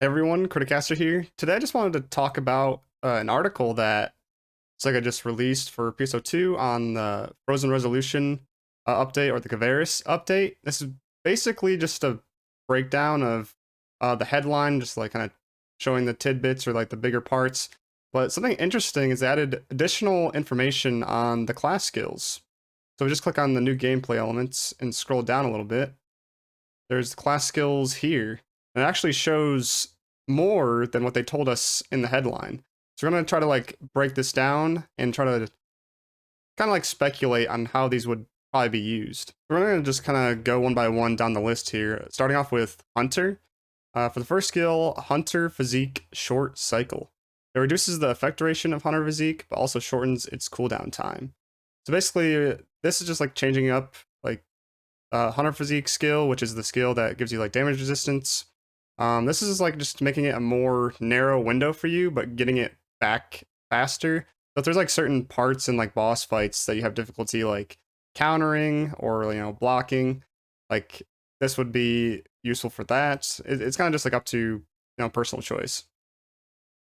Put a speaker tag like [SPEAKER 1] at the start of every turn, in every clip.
[SPEAKER 1] Hey everyone, Criticaster here. Today I just wanted to talk about an article that SEGA just released for PSO2 on the Frozen Resolution update or the Kvaris update. This is basically just a breakdown of the headline, just like kind of showing the tidbits or like the bigger parts. But something interesting is they added additional information on the class skills. So we just click on the new gameplay elements and scroll down a little bit. There's the class skills here. And it actually shows more than what they told us in the headline. So we're going to try to like break this down and try to kind of like speculate on how these would probably be used. We're going to just kind of go one by one down the list here, starting off with Hunter. For the first skill, Hunter Physique Short Cycle. It reduces the effect duration of Hunter Physique, but also shortens its cooldown time. So basically, this is just like changing up like Hunter Physique skill, which is the skill that gives you like damage resistance. This is like just making it a more narrow window for you, but getting it back faster. So if there's like certain parts in like boss fights that you have difficulty like countering or blocking, like this would be useful for that. It's kind of just like up to personal choice.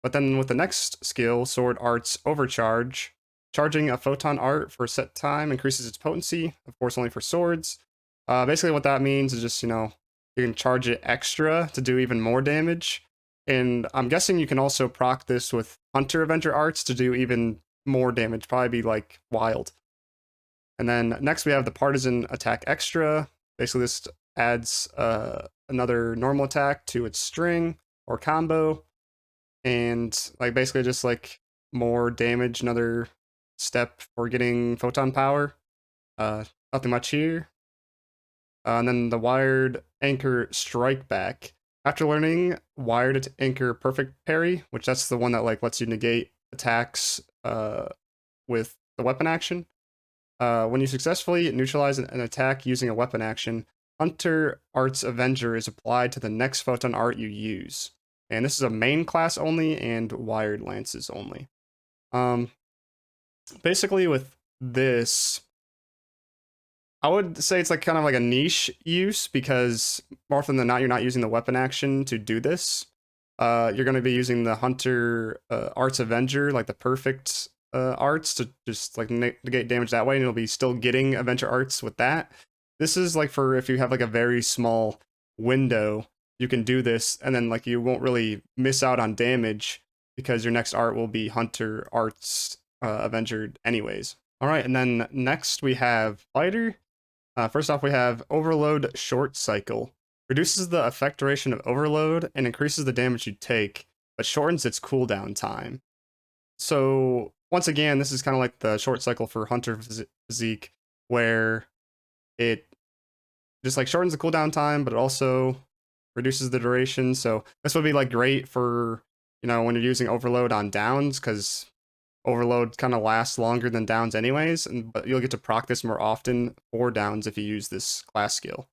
[SPEAKER 1] But then with the next skill, Sword Art's Overcharge, charging a photon art for a set time increases its potency, of course only for swords. Basically what that means is just, you can charge it extra to do even more damage. And I'm guessing you can also proc this with Hunter Avenger arts to do even more damage, probably be like wild. And then next we have the Partisan Attack Extra. Basically this adds another normal attack to its string or combo. And like basically just like more damage, another step for getting photon power. Nothing much here. And then the Wired Anchor Strike Back. After learning Wired Anchor Perfect Parry, which that's the one that like lets you negate attacks with the weapon action. When you successfully neutralize an attack using a weapon action, Hunter Arts Avenger is applied to the next photon art you use. And this is a main class only and Wired Lances only. Basically with this, I would say it's like kind of like a niche use because more often than not, you're not using the weapon action to do this. You're going to be using the Hunter Arts Avenger, like the perfect arts to just like negate damage that way, and you'll be still getting Avenger arts with that. This is like for if you have like a very small window, you can do this, and then like you won't really miss out on damage because your next art will be Hunter Arts Avenger anyways. All right, and then next we have Fighter. First off, we have Overload Short Cycle. Reduces the effect duration of Overload and increases the damage you take, but shortens its cooldown time. So, once again, this is kind of like the short cycle for Hunter Physique, where it just like shortens the cooldown time, but it also reduces the duration. So, this would be like great for, when you're using Overload on downs, because Overload kind of lasts longer than downs anyways, but you'll get to proc this more often for downs if you use this class skill.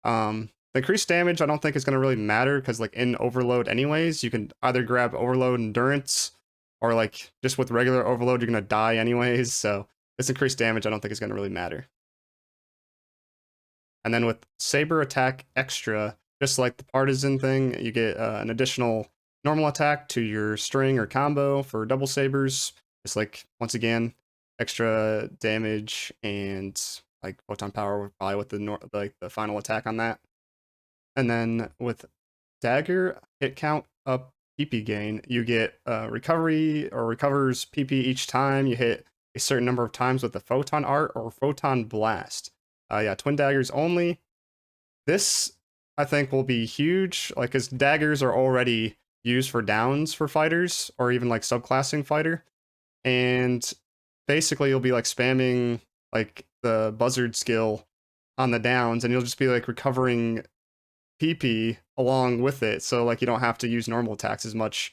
[SPEAKER 1] The increased damage I don't think is going to really matter because like in Overload anyways, you can either grab Overload Endurance or like just with regular Overload you're going to die anyways, so this increased damage I don't think is going to really matter. And then with Saber Attack Extra, just like the Partisan thing, you get an additional normal attack to your string or combo for double sabers. It's like, once again, extra damage and like photon power probably with the final attack on that. And then with Dagger, hit count up PP gain, you get recovery or recovers PP each time you hit a certain number of times with the photon art or photon blast. Yeah, twin daggers only. This I think will be huge, like because daggers are already used for downs for fighters or even like subclassing fighter, and basically you'll be like spamming like the buzzard skill on the downs, and you'll just be like recovering PP along with it, so like you don't have to use normal attacks as much.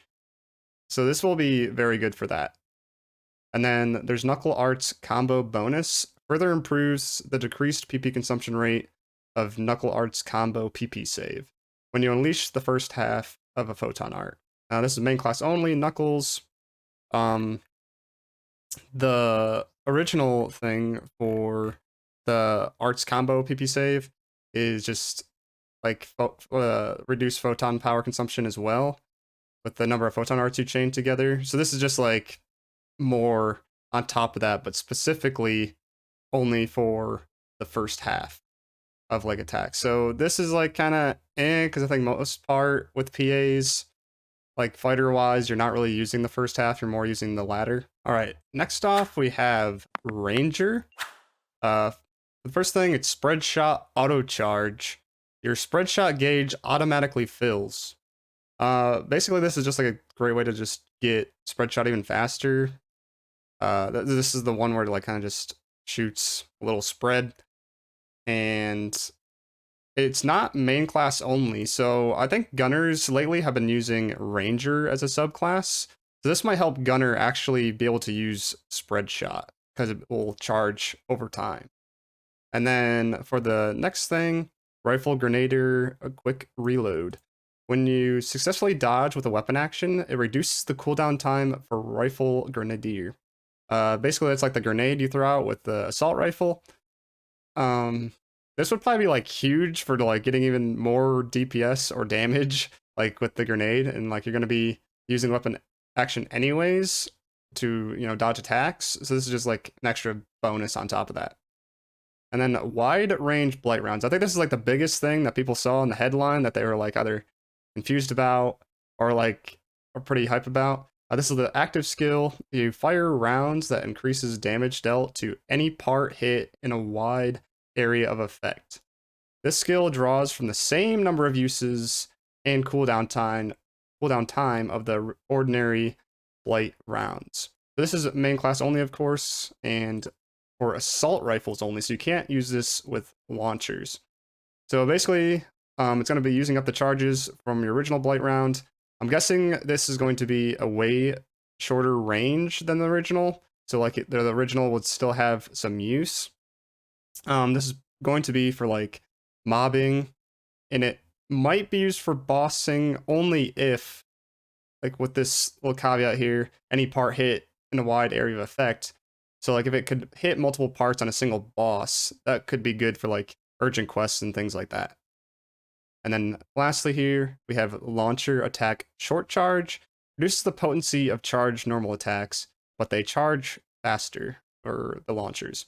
[SPEAKER 1] So this will be very good for that. And then there's Knuckle Arts Combo Bonus. Further improves the decreased PP consumption rate of Knuckle Arts Combo PP save when you unleash the first half of a photon art. Now this is main class only, Knuckles. The original thing for the arts combo PP save is just like reduce photon power consumption as well with the number of photon arts you chain together. So this is just like more on top of that, but specifically only for the first half of like attack. So this is like kind of because I think most part with PAs, like fighter wise, you're not really using the first half, you're more using the latter. All right, next off we have Ranger. The first thing, it's spread shot auto charge. Your spread shot gauge automatically fills. Basically this is just like a great way to just get spread shot even faster. This is the one where it like kind of just shoots a little spread, and it's not main class only. So I think gunners lately have been using Ranger as a subclass. So this might help gunner actually be able to use spread shot because it will charge over time. And then for the next thing, rifle grenadier, a quick reload. When you successfully dodge with a weapon action, it reduces the cooldown time for rifle grenadier. Basically, it's like the grenade you throw out with the assault rifle. This would probably be like huge for like getting even more DPS or damage, like with the grenade, and like you're gonna be using weapon action anyways to dodge attacks. So this is just like an extra bonus on top of that. And then wide range blight rounds. I think this is like the biggest thing that people saw in the headline that they were like either confused about or like are pretty hype about. This is the active skill. You fire rounds that increases damage dealt to any part hit in a wide area of effect. This skill draws from the same number of uses and cooldown time of the ordinary blight rounds. This is main class only, of course, and for assault rifles only, so you can't use this with launchers. So basically, it's going to be using up the charges from your original blight round. I'm guessing this is going to be a way shorter range than the original, so like the original would still have some use. This is going to be for like mobbing, and it might be used for bossing only if, like with this little caveat here, any part hit in a wide area of effect. So like if it could hit multiple parts on a single boss, that could be good for like urgent quests and things like that. And then lastly here, we have launcher attack short charge. Reduces the potency of charged normal attacks, but they charge faster, or the launchers.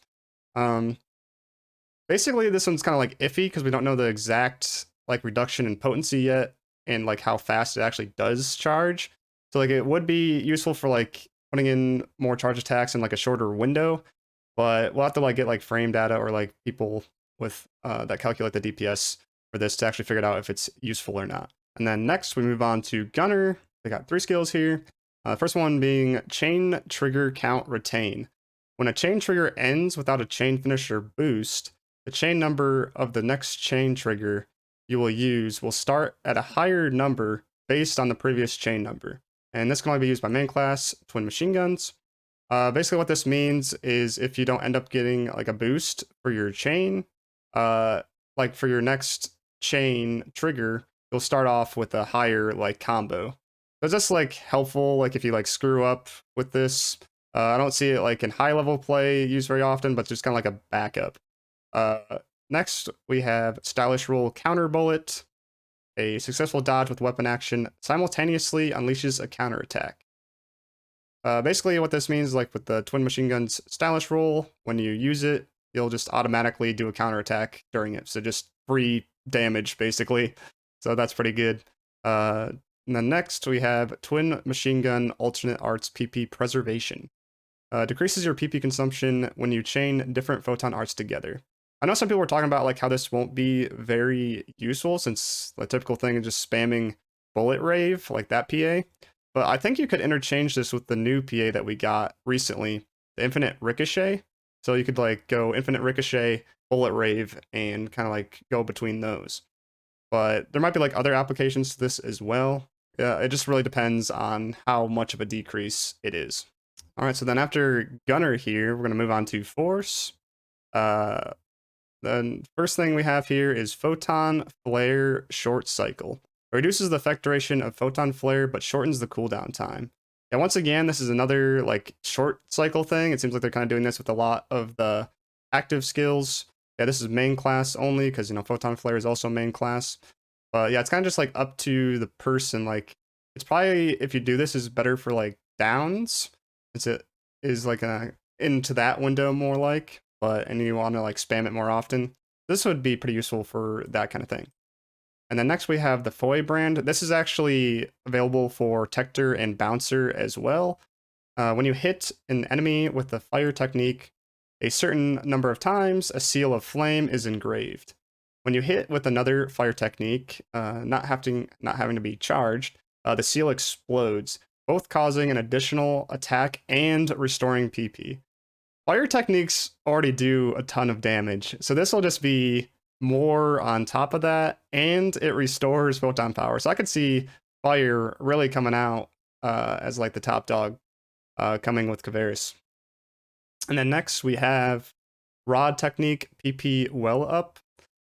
[SPEAKER 1] Basically this one's kind of like iffy because we don't know the exact like reduction in potency yet and like how fast it actually does charge. So like it would be useful for like putting in more charge attacks in like a shorter window, but we'll have to like get like frame data or like people with that calculate the DPS for this to actually figure out if it's useful or not. And then next we move on to gunner. They got 3 skills here. First one being chain trigger count retain. When a chain trigger ends without a chain finisher boost, the chain number of the next chain trigger you will use will start at a higher number based on the previous chain number. And this can only be used by main class, twin machine guns. Basically what this means is if you don't end up getting like a boost for your chain, like for your next chain trigger, you'll start off with a higher like combo. So it's just like helpful, like if you like screw up with this. I don't see it like in high level play used very often, but just kind of like a backup. Next we have stylish roll counter bullet. A successful dodge with weapon action simultaneously unleashes a counterattack. Basically what this means, like with the twin machine guns stylish roll, when you use it, you'll just automatically do a counterattack during it. So just free damage basically. So that's pretty good. And then next we have twin machine gun alternate arts PP preservation. Decreases your PP consumption when you chain different photon arts together. I know some people were talking about like how this won't be very useful since the typical thing is just spamming bullet rave, like that PA. But I think you could interchange this with the new PA that we got recently, the infinite ricochet. So you could like go infinite ricochet, bullet rave, and kind of like go between those. But there might be like other applications to this as well. It just really depends on how much of a decrease it is. All right, so then after gunner here, we're going to move on to force. The first thing we have here is photon flare short cycle. It reduces the effect duration of photon flare, but shortens the cooldown time. And once again, this is another like short cycle thing. It seems like they're kind of doing this with a lot of the active skills. Yeah, this is main class only because, you know, Photon Flare is also main class. But yeah, it's kind of just like up to the person. Like, it's probably, if you do this, is better for like downs. It is like into that window more like, and you want to like spam it more often. This would be pretty useful for that kind of thing. And then next we have the Foy brand. This is actually available for Techter and Bouncer as well. When you hit an enemy with the fire technique a certain number of times, a seal of flame is engraved. When you hit with another fire technique, not having to be charged, the seal explodes, both causing an additional attack and restoring PP. Fire techniques already do a ton of damage, so this will just be more on top of that, and it restores photon power. So I could see fire really coming out as like the top dog coming with Kvaris. And then next we have Rod Technique PP Well Up.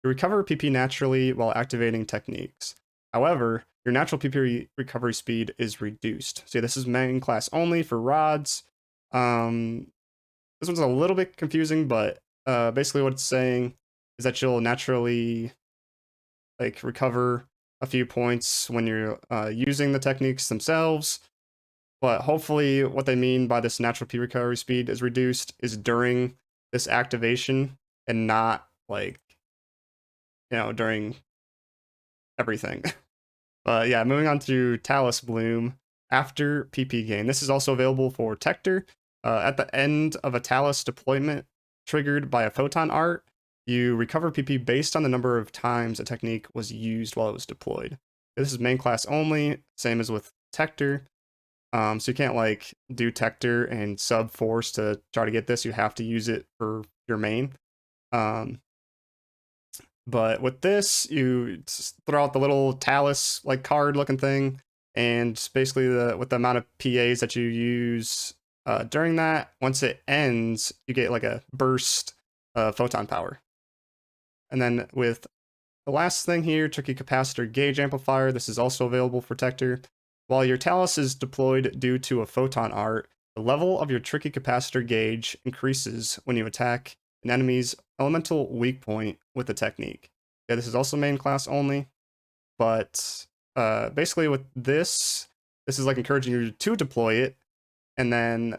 [SPEAKER 1] You recover PP naturally while activating techniques. However, your natural PP recovery speed is reduced. So this is main class only for rods. This one's a little bit confusing, but basically what it's saying is that you'll naturally like recover a few points when you're using the techniques themselves. But hopefully what they mean by this natural P recovery speed is reduced is during this activation and not like, you know, during everything. But yeah, moving on to Talus Bloom after PP gain. This is also available for Techter. At the end of a Talus deployment triggered by a photon art, you recover PP based on the number of times a technique was used while it was deployed. This is main class only, same as with Techter. So you can't like do Techter and sub force to try to get this. You have to use it for your main. But with this, you throw out the little Talus like card looking thing, and basically with the amount of PAs that you use during that, once it ends, you get like a burst photon power. And then with the last thing here, Tricky Capacitor Gauge Amplifier, this is also available for Techter. While your Talus is deployed due to a photon art, the level of your Tricky Capacitor Gauge increases when you attack an enemy's elemental weak point with the technique. Yeah, this is also main class only, but basically with this is like encouraging you to deploy it, and then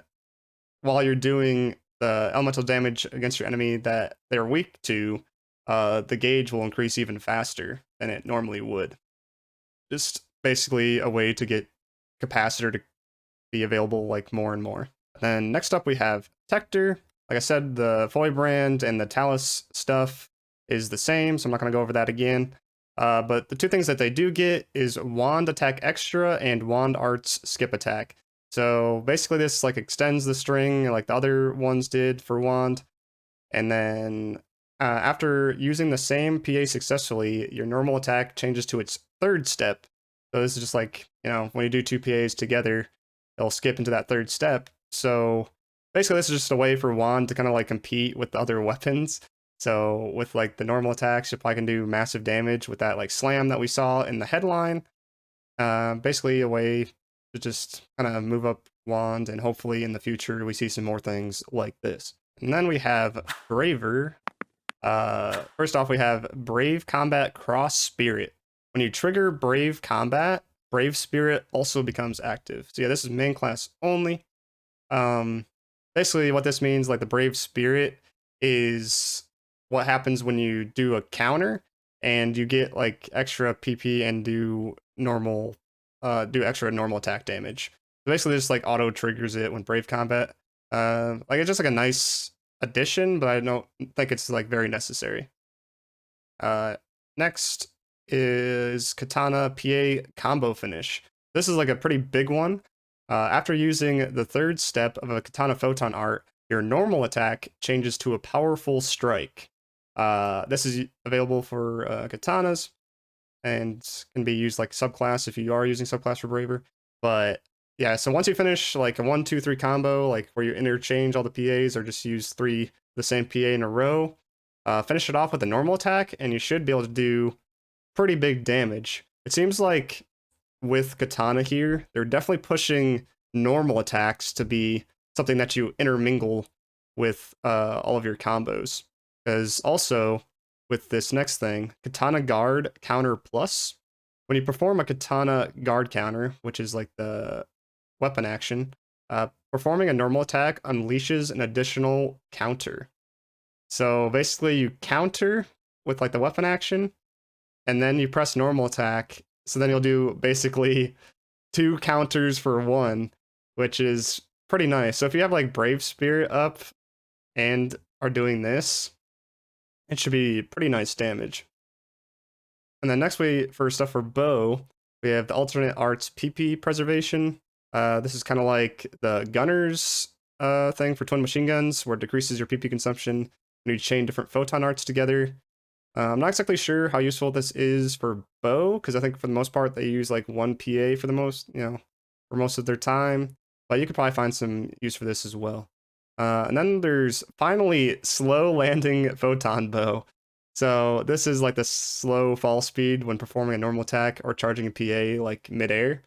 [SPEAKER 1] while you're doing the elemental damage against your enemy that they're weak to, the gauge will increase even faster than it normally would. Just basically a way to get capacitor to be available like more and more. Then next up we have Techter. Like I said, the Foy brand and the Talus stuff is the same, so I'm not going to go over that again. But the two things that they do get is Wand Attack Extra and Wand Arts Skip Attack. So basically this like extends the string like the other ones did for Wand. And then after using the same PA successfully, your normal attack changes to its third step. So this is just like, you know, when you do two PAs together, it'll skip into that third step. So basically this is just a way for Wand to kind of like compete with the other weapons. So with like the normal attacks, you probably can do massive damage with that like slam that we saw in the headline. Basically a way to just kind of move up Wand, and hopefully in the future we see some more things like this. And then we have Braver. First off, we have Brave Combat Cross Spirit. When you trigger Brave Combat, Brave Spirit also becomes active. So yeah, this is main class only. Basically what this means, like the Brave Spirit is what happens when you do a counter and you get like extra PP and do extra normal attack damage. So basically just like auto triggers it when Brave Combat. Like it's just like a nice addition, but I don't think it's like very necessary. Next is Katana PA Combo Finish. This is like a pretty big one. After using the third step of a Katana Photon art, your normal attack changes to a powerful strike. This is available for katanas and can be used like subclass if you are using subclass for Braver. But yeah, so once you finish like a 1, 2, 3 combo, like where you interchange all the PAs or just use the same PA in a row, finish it off with a normal attack, and you should be able to do pretty big damage. It seems like with Katana here, they're definitely pushing normal attacks to be something that you intermingle with all of your combos. Because also, with this next thing, Katana Guard Counter Plus, when you perform a Katana Guard Counter, which is like the weapon action, performing a normal attack unleashes an additional counter. So basically you counter with like the weapon action, and then you press normal attack, so then you'll do basically 2 counters for 1, which is pretty nice. So if you have like Brave Spirit up and are doing this, it should be pretty nice damage. And then next for stuff for bow, we have the alternate arts PP preservation. This is kind of like the gunner's thing for twin machine guns, where it decreases your PP consumption when you chain different photon arts together. I'm not exactly sure how useful this is for bow, because I think for the most part they use like 1 PA for most of their time. But you could probably find some use for this as well. And then there's finally slow landing photon bow. So this is like the slow fall speed when performing a normal attack or charging a PA like midair.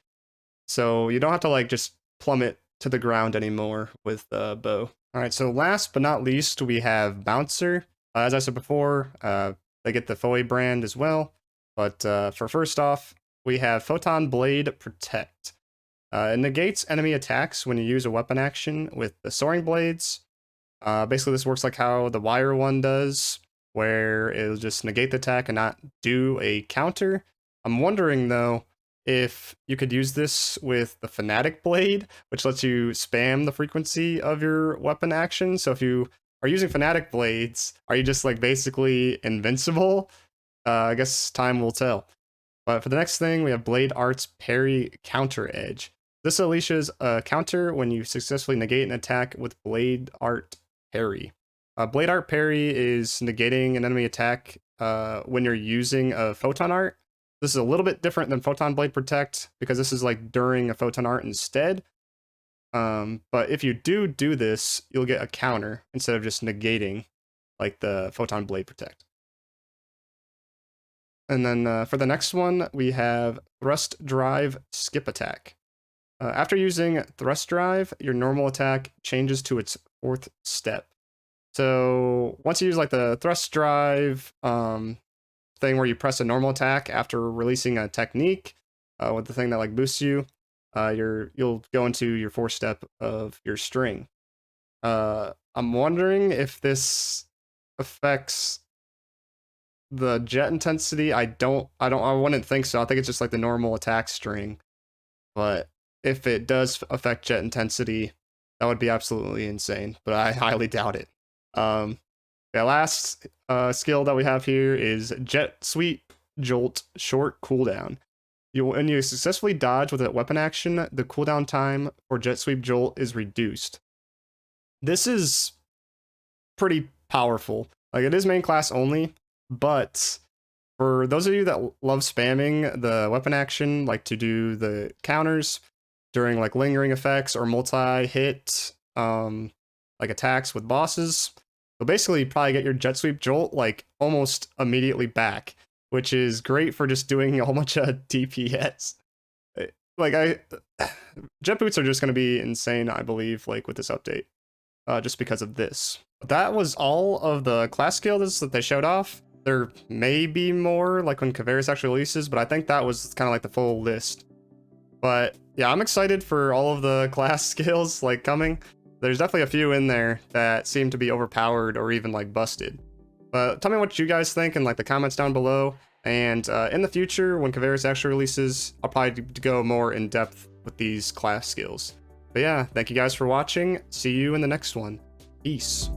[SPEAKER 1] So you don't have to like just plummet to the ground anymore with the bow. All right, so last but not least, we have Bouncer. As I said before, they get the Foe brand as well. But for first off, we have Photon Blade Protect. It negates enemy attacks when you use a weapon action with the Soaring Blades. Basically, this works like how the Wire one does, where it'll just negate the attack and not do a counter. I'm wondering, though, if you could use this with the Fanatic Blade, which lets you spam the frequency of your weapon action. So if you are using Fanatic Blades, are you just like basically invincible? I guess time will tell. But for the next thing, we have Blade Art's Parry Counter Edge. This unleashes a counter when you successfully negate an attack with Blade Art Parry. Blade Art Parry is negating an enemy attack when you're using a Photon Art. This is a little bit different than Photon Blade Protect, because this is like during a Photon Art instead. But if you do this, you'll get a counter instead of just negating like the Photon Blade Protect. And then for the next one, we have Thrust Drive Skip Attack. After using Thrust Drive, your normal attack changes to its 4th step. So once you use like the Thrust Drive thing where you press a normal attack after releasing a technique with the thing that like boosts you, you'll go into your 4th step of your string. I'm wondering if this affects the jet intensity. I wouldn't think so. I think it's just like the normal attack string. But if it does affect jet intensity, that would be absolutely insane. But I highly doubt it. The last skill that we have here is Jet Sweep Jolt Short Cooldown. When you successfully dodge with a weapon action, the cooldown time for Jet Sweep Jolt is reduced. This is pretty powerful. Like, it is main class only, but for those of you that love spamming the weapon action, like to do the counters during like lingering effects or multi-hit like attacks with bosses, you'll basically probably get your Jet Sweep Jolt like almost immediately back, which is great for just doing a whole bunch of DPS. Like, jet boots are just going to be insane, I believe, like with this update, just because of this. That was all of the class skills that they showed off. There may be more, like when Kvaris actually releases, but I think that was kind of like the full list. But yeah, I'm excited for all of the class skills like coming. There's definitely a few in there that seem to be overpowered or even like busted. But tell me what you guys think in like the comments down below. And in the future, when Kvaris actually releases, I'll probably go more in depth with these class skills. But yeah, thank you guys for watching. See you in the next one. Peace.